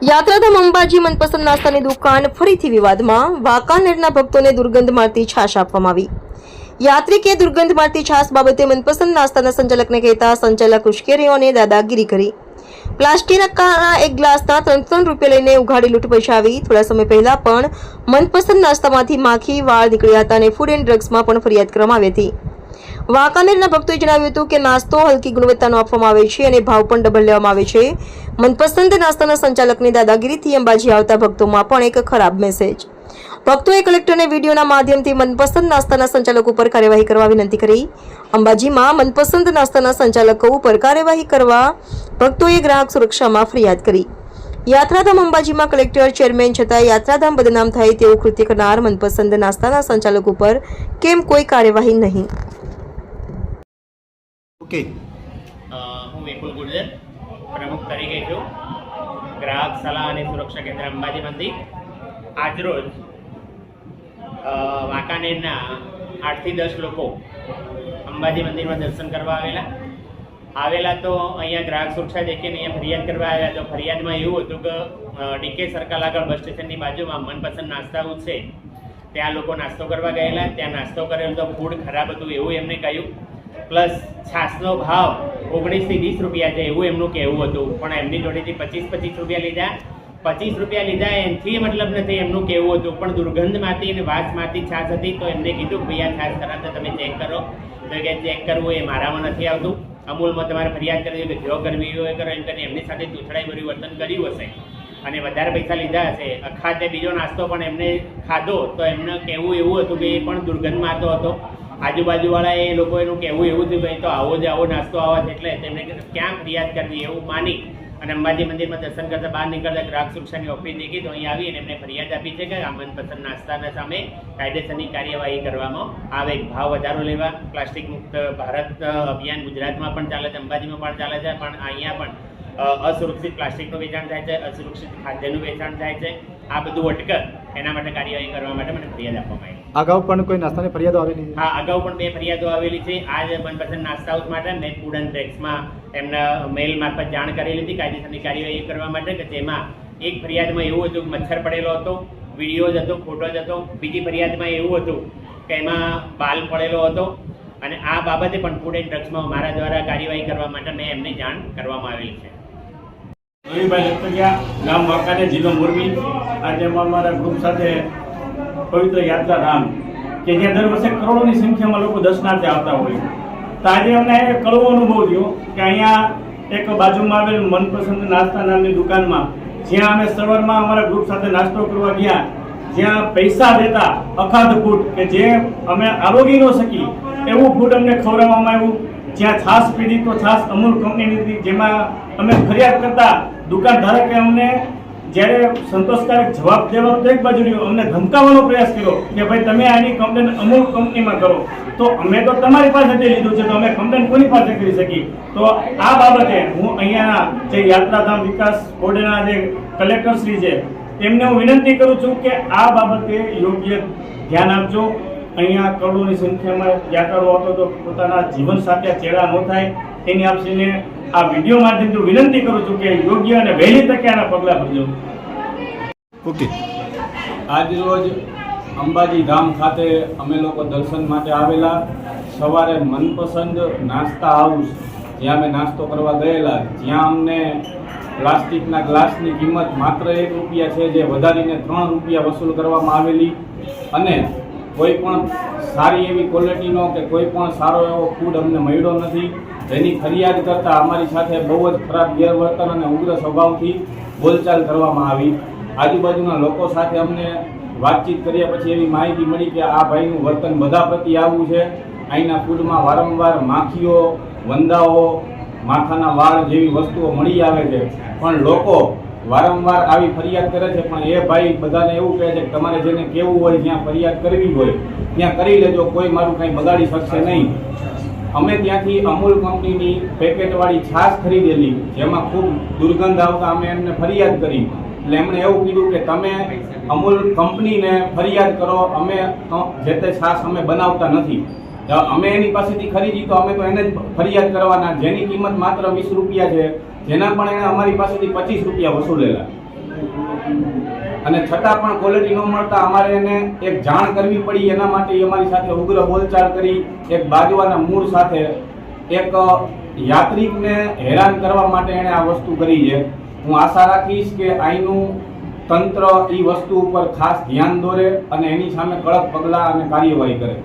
યાત્રાધામ અંબાજી મનપસંદ નાસ્તાની દુકાન ફરીથી વિવાદમાં. વાંકાનેરના ભક્તોને દુર્ગંધ મારતી છાશ આપવામાં આવી. યાત્રિકે દુર્ગંધ મારતી છાશ બાબતે મનપસંદ નાસ્તાના સંચાલકને કહેતા સંચાલક ઉશ્કેર્યો અને દાદાગીરી કરી. પ્લાસ્ટિકના એક ગ્લાસના 3 રૂપિયા લઈને ઉઘાડી લૂંટ બચાવી. થોડા સમય પહેલા પણ મનપસંદ નાસ્તામાંથી માખી વાળ નીકળ્યા હતા અને ફૂડ એન્ડ ડ્રગ્સમાં પણ ફરિયાદ કરવામાં આવી હતી. વાંકાનેરના ભક્તોએ જણાવ્યું હતું કે નાસ્તો હલકી ગુણવત્તાનો આપવામાં આવે છે અને ભાવ પણ ડબલ લેવામાં આવે છે. મનપસંદ નાસ્તાના સંચાલકની દાદાગીરીથી અંબાજી આવતા ભક્તોમાં પણ એક ખરાબ મેસેજ. ભક્તોએ કલેક્ટરને વિડીયોના માધ્યમથી મનપસંદ નાસ્તાના સંચાલકો ઉપર કાર્યવાહી કરવા વિનંતી કરી. અંબાજીમાં મનપસંદ નાસ્તાના સંચાલકો ઉપર કાર્યવાહી કરવા ભક્તોએ ગ્રાહક સુરક્ષામાં ફરિયાદ કરી. યાત્રાધામ અંબાજીમાં કલેક્ટર ચેરમેન છતાં યાત્રાધામ બદનામ થાય તેવું કૃત્ય કરનાર મનપસંદ નાસ્તાના સંચાલકો ઉપર કેમ કોઈ કાર્યવાહી નહીં? ઓકે, હું વિપુલ ગુર્જર પ્રમુખ તરીકે છું ગ્રાહક સલાહ અને સુરક્ષા કેન્દ્ર અંબાજી મંદિર. આજરોજ વાંકાનેરના 8 થી 10 લોકો અંબાજી મંદિરમાં દર્શન કરવા આવેલા તો અહીંયા ગ્રાહક સુરક્ષા દેખીને અહીંયા ફરિયાદ કરવા આવ્યા. તો ફરિયાદમાં એવું હતું કે ડીકે સર્કલ આગળ બસ સ્ટેશનની બાજુમાં મનપસંદ નાસ્તા છે, ત્યાં લોકો નાસ્તો કરવા ગયેલા. ત્યાં નાસ્તો કરેલો તો ફૂડ ખરાબ હતું એવું એમને કહ્યું. પ્લસ છાશનો ભાવ 19 થી 20 રૂપિયા છે એવું એમનું કહેવું હતું. પણ એમની જોડેથી 25 રૂપિયા લીધા. 25 રૂપિયા લીધા એનાથી મતલબ નથી એમનું કહેવું હતું. પણ દુર્ગંધમાંથી અને વાસમાંથી છાશ હતી. તો એમને કીધું ભાઈ આ છાશ કરાવતા તમે ચેક કરો. તો કે ચેક કરવું એ મારામાં નથી આવતું, અમૂલમાં તમારે ફરિયાદ કરવી હોય કે જો કરવી હોય કરો એમ કરીને એમની સાથે ચૂંટણાઈ વર્તન કર્યું હશે અને વધારે પૈસા લીધા હશે. અખાતે બીજો નાસ્તો પણ એમને ખાધો તો એમને કહેવું એવું હતું કે એ પણ દુર્ગંધ મારતો હતો. આજુબાજુવાળા એ લોકો એનું કહેવું એવું થયું ભાઈ તો આવો નાસ્તો આવા છે, એટલે તેમને ક્યાં ફરિયાદ કરવી એવું માની અને અંબાજી મંદિરમાં દર્શન કરતા બહાર નીકળતા ગ્રાહક સુરક્ષાની ઓફિસ દેખી તો અહીં આવી અને એમને ફરિયાદ આપી છે કે આ મનપસંદ નાસ્તાના સામે કાયદેસરની કાર્યવાહી કરવામાં આવે. ભાવ વધારો લેવા, પ્લાસ્ટિક મુક્ત ભારત અભિયાન ગુજરાતમાં પણ ચાલે છે, અંબાજીમાં પણ ચાલે છે, પણ અહીંયા પણ અસુરક્ષિત પ્લાસ્ટિકનું વેચાણ થાય છે, અસુરક્ષિત ખાદ્યનું વેચાણ થાય છે. આ બધું અટકે એના માટે કાર્યવાહી કરવા માટે મને ફરિયાદ આપવામાં આવી. અગાઉ પણ કોઈ નાસ્તાની ફરિયાદો આવેલી? હા, અગાઉ પણ 2 ફરિયાદો આવેલી છે. આ મનપસંદ નાસ્તા હાઉસ માટે મેં ફૂડ એન્ડ ડ્રગ્સમાં એમના મેલ મારફત જાણ કરેલી હતી કાયદેસરની કાર્યવાહી કરવા માટે. કે તેમાં એક ફરિયાદમાં એવું હતું કે મચ્છર પડેલો હતો, વિડીયો જ હતો, ફોટો જ હતો. બીજી ફરિયાદમાં એવું હતું કે એમાં બાલ પડેલો હતો. અને આ બાબતે પણ ફૂડ એન્ડ ડ્રગ્સમાં મારા દ્વારા કાર્યવાહી કરવા માટે મેં એમને જાણ કરવામાં આવેલી છે. રવિભાઈ લખતરિયા, ગામ વાંકાનેર, જિલ્લો મોરબી. આજે અમારા ગ્રુપ સાથે પવિત્ર યાત્રાધામ કે જ્યાં દર વર્ષે કરોડોની સંખ્યામાં લોકો દર્શનાર્થે આવતા હોય. તો આજે અમને કડવો અનુભવ થયો કે અહીંયા એક બાજુમાં આવેલ મનપસંદ નાસ્તા નામની દુકાનમાં જ્યાં અમે સવારમાં અમારા ગ્રુપ સાથે નાસ્તો કરવા ગયા, જ્યાં પૈસા દેતા અખાધ ફૂડ કે જે અમે આરોગી ન શકી એવું ફૂડ અમને ખવડાવવામાં આવ્યું. જ્યાં છાશ પીધી તો છાશ અમૂલ કંપનીની હતી, જેમાં અમે ફરિયાદ કરતા દુકાન ધારકે અમને જ્યારે સંતોષકારક જવાબ દેવાનો તો એક બાજુ રહ્યો, અમને ધમકાવવાનો પ્રયાસ કર્યો કે ભાઈ તમે આની કમ્પ્લેન અમૂલ કંપનીમાં કરો. તો અમે તો તમારી પાસેથી લીધું છે તો અમે કમ્પ્લેન કોની પાસે કરી શકીએ? તો આ બાબતે હું અહીંયાના જે યાત્રાધામ વિકાસ બોર્ડના જે કલેક્ટર શ્રી છે તેમને હું વિનંતી કરું છું કે આ બાબતે યોગ્ય ધ્યાન આપજો. અહીંયા કરોડોની સંખ્યામાં યાત્રાળુઓ આવતો તો પોતાના જીવન સાથે ચેડા ન થાય એની આપસીને આ વિડીયો માધ્યમથી વિનંતી કરું છું કે યોગ્ય અને વહેલી તકે આના પગલાં ભરજો. ઓકે, આજ રોજ અંબાજી ધામ ખાતે અમે લોકો દર્શન માટે આવેલા. સવારે મનપસંદ નાસ્તા હાઉસ જ્યાં અમે નાસ્તો કરવા ગયેલા, જ્યાં અમને પ્લાસ્ટિકના ગ્લાસની કિંમત માત્ર 1 રૂપિયા છે, જે વધારીને 3 રૂપિયા વસૂલ કરવામાં આવેલી. અને કોઈ પણ સારી એવી ક્વોલિટીનો કે કોઈ પણ સારો એવો ફૂડ અમને મળ્યો નથી. જેની ફરિયાદ કરતાં અમારી સાથે બહુ જ ખરાબ ગેરવર્તન અને ઉગ્ર સ્વભાવથી બોલચાલ કરવામાં આવી. આજુબાજુના લોકો સાથે અમને વાતચીત કર્યા પછી એવી માહિતી મળી કે આ ભાઈનું વર્તન બધા પ્રત્યે આવું છે. અહીંના ફૂડમાં વારંવાર માખીઓ, વંદાઓ, માથાના વાળ જેવી વસ્તુઓ મળી આવે છે. પણ લોકો વારંવાર આવી ફરિયાદ કરે છે. પણ એ ભાઈ બધાને એવું કહે છે કે તમારે જેને કહેવું હોય, જ્યાં ફરિયાદ કરવી હોય ત્યાં કરી લેજો, કોઈ મારું કંઈ બગાડી શકશે નહીં. અમે ત્યાંથી અમૂલ કંપનીની પેકેટવાળી છાશ ખરીદેલી, જેમાં ખૂબ દુર્ગંધ આવતા અમે એમને ફરિયાદ કરી. એટલે એમણે એવું કીધું કે તમે અમૂલ કંપનીને ફરિયાદ કરો, અમે જે તે છાશ અમે બનાવતા નથી. અમે એની પાસેથી ખરીદી તો અમે તો એને જ ફરિયાદ કરવાના, જેની કિંમત માત્ર 20 રૂપિયા છે, જેના પણ એને અમારી પાસેથી 25 રૂપિયા વસૂલેલા. અને છતાં પણ ક્વોલિટી ન મળતા અમારે એને એક જાણ કરવી પડી. એના માટે ઈ અમારી સાથે ઉગ્ર બોલચાલ કરી, એક બાજવાના મૂળ સાથે એક યાત્રિકને હેરાન કરવા માટે એણે આ વસ્તુ કરી છે. હું આશા રાખીશ કે અહીંનું તંત્ર ઈ વસ્તુ ઉપર ખાસ ધ્યાન દોરે અને એની સામે કડક પગલાં અને કાર્યવાહી કરે.